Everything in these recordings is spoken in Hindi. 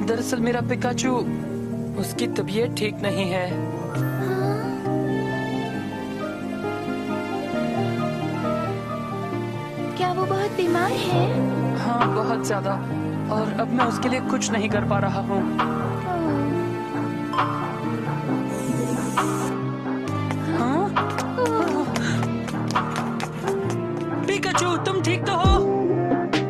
दरअसल मेरा पिकाचू, उसकी तबीयत ठीक नहीं है। क्या वो बहुत बीमार है? हाँ, बहुत ज्यादा। और अब मैं उसके लिए कुछ नहीं कर पा रहा हूँ। हाँ? पिकाचू, तुम ठीक तो हो?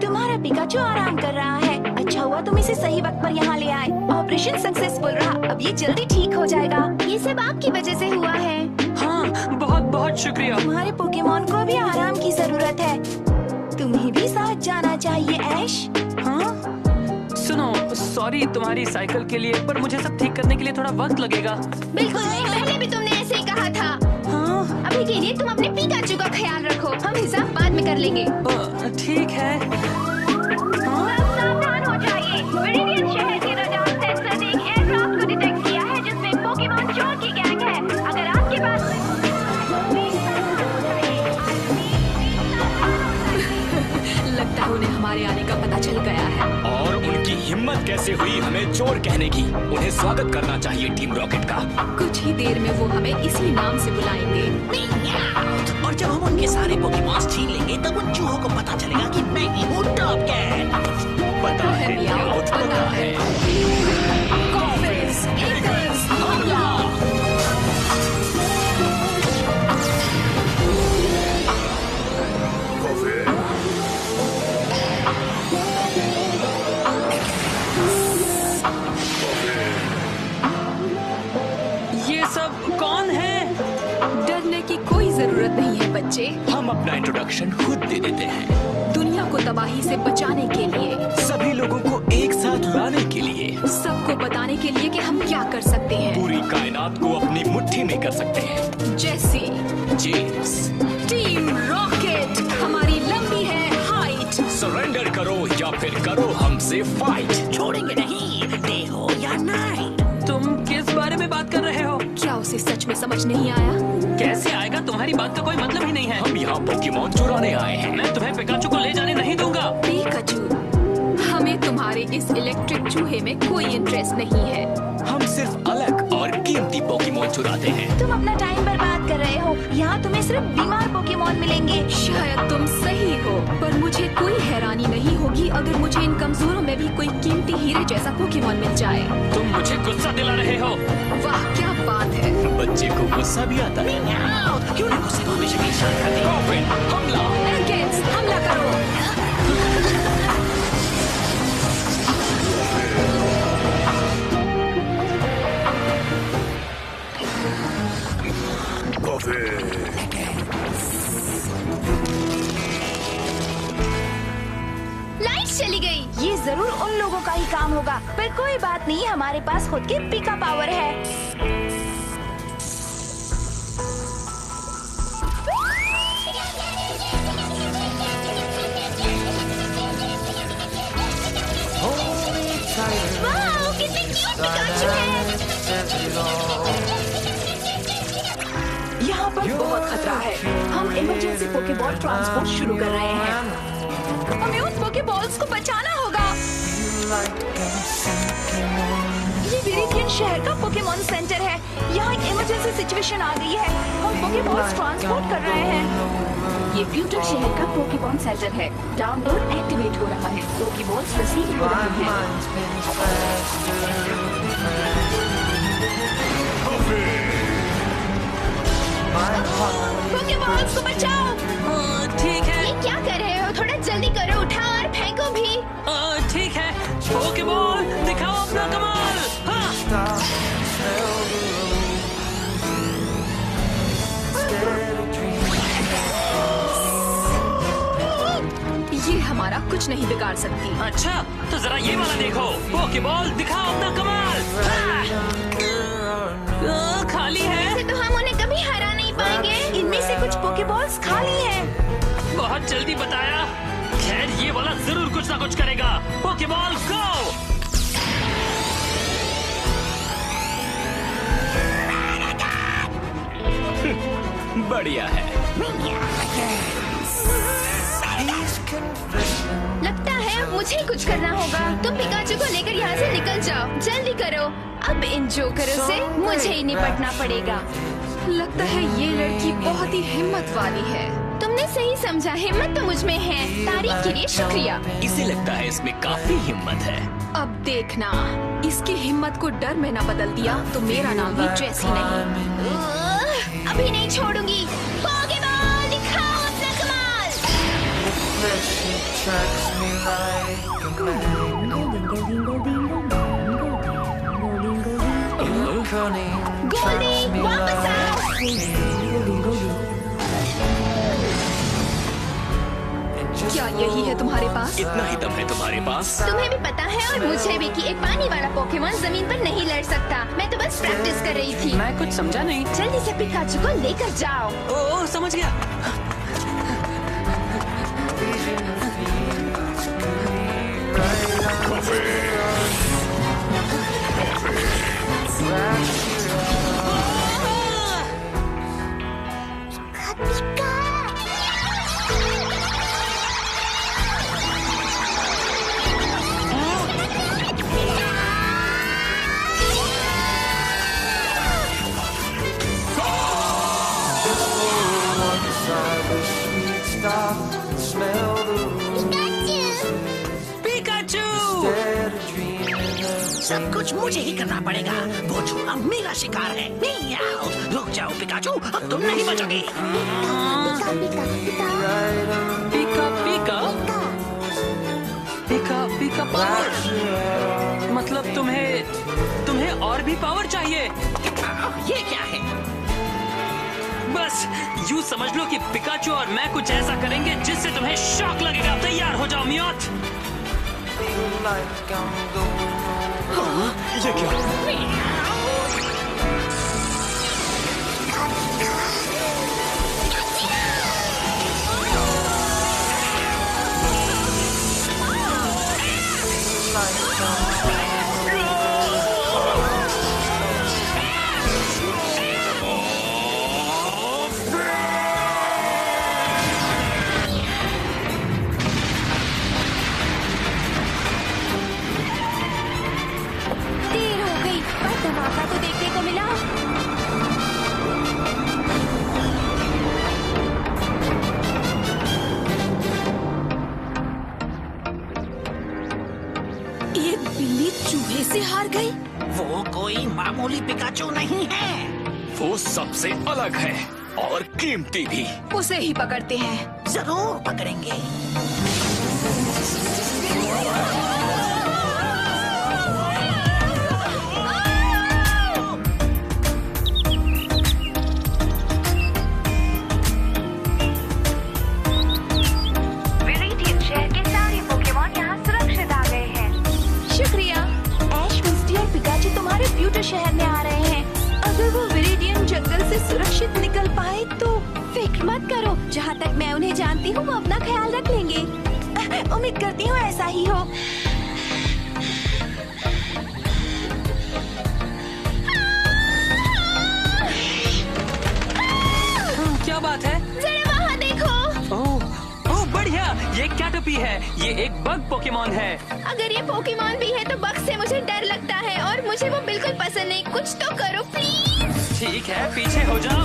तुम्हारा पिकाचू आराम कर रहा है। अच्छा हुआ तुम इसे सही वक्त पर यहाँ ले आए। ऑपरेशन सक्सेसफुल रहा। अब ये जल्दी ठीक हो जाएगा। ये सब आपकी वजह से हुआ है। हाँ, बहुत बहुत शुक्रिया। तुम्हारे पोकेमोन को भी आराम की जरूरत है। तुम्हें भी साथ जाना चाहिए ऐश। हाँ? सुनो, सॉरी तुम्हारी साइकिल के लिए, पर मुझे सब ठीक करने के लिए थोड़ा वक्त लगेगा। बिल्कुल नहीं, पहले भी तुमने ऐसे ही कहा था। हाँ? अभी के लिए तुम अपने पिकाचू का ख्याल रखो। हम हिसाब बाद में कर लेंगे। ठीक है। सावधान हो जाइए। मेरिडियन शहर के रडार सेंसर ने एक एयरक्राफ्ट को डिटेक्ट किया है जिसमें पोकेमॉन चोर की गैंग है। अगर आपके पास लगता है उन्हें हमारे आने का पता चल गया है। और उनकी हिम्मत कैसे हुई हमें चोर कहने की। उन्हें स्वागत करना चाहिए टीम रॉकेट का। कुछ ही देर में वो हमें इसी नाम से बुलाएंगे। और जब हम उनके सारे पोकेमॉन्स छीन लेंगे तब उन चूहों को पता चलेगा कि मैं ही हूँ टॉप कैट। पता है मियाओ, पता है। कॉफिस, हिकर्स, हमला। ये सब कौन है? डरने की कोई जरूरत नहीं है बच्चे। हम अपना इंट्रोडक्शन खुद दे देते हैं। दुनिया को तबाही से बचाने के लिए, सभी लोगों को एक साथ लाने के लिए, सबको बताने के लिए कि हम क्या कर सकते हैं। पूरी कायनात को अपनी मुट्ठी में कर सकते हैं। जैसे जेम्स, टीम रॉकेट, हमारी लंबी है हाइट। सरेंडर करो या फिर करो हमसे फाइट। छोड़ेंगे नहीं, डे हो या नाइट। तुम किस बारे में बात कर रहे हो? क्या उसे सच में समझ नहीं आया? कैसे आएगा? तुम्हारी बात का कोई मतलब ही नहीं है। हम यहाँ पोकेमॉन चुराने आए हैं। मैं तुम्हें पिकाचू को ले जाने नहीं दूंगा। पिकाचू, हमें तुम्हारे इस इलेक्ट्रिक चूहे में कोई इंटरेस्ट नहीं है। हम सिर्फ अलग और कीमती पोकेमॉन चुराते हैं। तुम अपना टाइम बर्बाद कर रहे हो। यहाँ तुम्हें सिर्फ बीमार पोकेमॉन मिलेंगे। शायद तुम सही हो, पर मुझे कोई हैरानी नहीं होगी अगर मुझे इन कमजोरों में भी कोई कीमती हीरे जैसा पोकेमॉन मिल जाए। तुम मुझे गुस्सा दिला रहे हो। वाह क्या बात है। बच्चे को गुस्सा भी आता है। क्यों ना गुस्से को हमेशा की शान करते हैं। कॉफिन, हमला। एंकेल्स, हमला करो। लाइट चली गई। ये जरूर उन लोगों का ही काम होगा, पर कोई बात नहीं, हमारे पास खुद की पिका पावर है। वाओ, कितने क्यूट पिकाचू हैं। यहाँ पर बहुत खतरा है। हम इमरजेंसी पोकेबॉल ट्रांसपोर्ट शुरू कर रहे हैं। हमें उन पोकेबॉल्स को बचाना होगा। ये विरिडियन शहर का पोकेमॉन सेंटर है। यहाँ एक इमरजेंसी सिचुएशन आ गई है। हम पोकेबॉल्स ट्रांसपोर्ट कर रहे हैं। ये फ्यूचर शहर का पोकेमॉन सेंटर है। डाउनलोड एक्टिवेट हो रहा है। पोकेबॉल्स रिसीव हो रहे हैं। पोकेबॉल्स को बचाओ। ठीक है। ये क्या कर रहे हो? थोड़ा जल्दी करो, उठाओ और फेंको भी। ठीक है। पोकेबॉल दिखाओ अपना कमाल। हाँ। ये हमारा कुछ नहीं बिगाड़ सकती। अच्छा, तो जरा ये वाला देखो। पोकेबॉल दिखाओ अपना कमाल। हाँ। खाली है। ऐसे तो हम उन्हें कभी हरा नहीं पाएंगे। इनमें से कुछ पोकेबॉल्स खाली हैं। बहुत जल्दी बताया। खैर, ये वाला जरूर कुछ ना कुछ करेगा। पोकेबॉल गो। बढ़िया है। लगता है मुझे कुछ करना होगा। तुम पिकाचू को लेकर यहाँ से निकल निकल जाओ, जल्दी करो। अब इन जोकरों से मुझे ही निपटना पड़ेगा। लगता है ये लड़की बहुत ही हिम्मत वाली है। तुमने सही समझा, हिम्मत तो मुझ में है। तारीफ के लिए शुक्रिया। इसे लगता है इसमें काफी हिम्मत है। अब देखना, इसकी हिम्मत को डर में न बदल दिया तो मेरा नाम भी जैसी नहीं। अभी नहीं छोड़ूंगी। पोकेमॉन दिखाओ अपना कमाल। गोल्डी वापस आओ। क्या यही है तुम्हारे पास? इतना ही दम है तुम्हारे पास? तुम्हें भी पता है और मुझे भी कि एक पानी वाला पोकेमॉन जमीन पर नहीं लड़ सकता। मैं तो बस प्रैक्टिस कर रही थी। मैं कुछ समझा नहीं। जल्दी से पिकाचू को लेकर जाओ। ओ समझ गया। सब कुछ मुझे ही करना पड़ेगा। वो चूहा मेरा शिकार है। मियाओ, रुक जाओ पिकाचू, अब तुम नहीं बचोगे। पीका पीका पीका पीका पावर। मतलब तुम्हें और भी पावर चाहिए? ये क्या है? बस यूँ समझ लो कि पिकाचू और मैं कुछ ऐसा करेंगे जिससे तुम्हें शॉक लगेगा। तैयार हो जाओ मियाथ। ये क्या? देर हो गई, पर धमाका तो देखने को मिला। एक बिल्ली चूहे से हार गई। वो कोई मामूली पिकाचू नहीं है। वो सबसे अलग है और कीमती भी। उसे ही पकड़ते हैं। जरूर पकड़ेंगे। विरिडियन शहर के सारे पोकेमॉन यहाँ सुरक्षित आ गए हैं। शुक्रिया। ऐश, मिस्टी और पिकाचू तुम्हारे फ्यूचर शहर में आ रहे हैं। अगर वो विरिडियन जंगल से सुरक्षित निकल पाए तो फिक्र मत करो। जहाँ तक मैं उन्हें जानती हूँ वो अपना ख्याल रख लेंगे। उम्मीद करती हूँ ऐसा ही हो। क्या बात है? जरा वहाँ देखो। ओह बढ़िया। ये कैटरपी है। ये एक बग पोकेमॉन है। अगर ये पोकेमॉन भी है तो बग से मुझे डर लगता है और मुझे वो बिल्कुल पसंद नहीं। कुछ तो करो प्लीज। ठीक है, पीछे हो जाओ।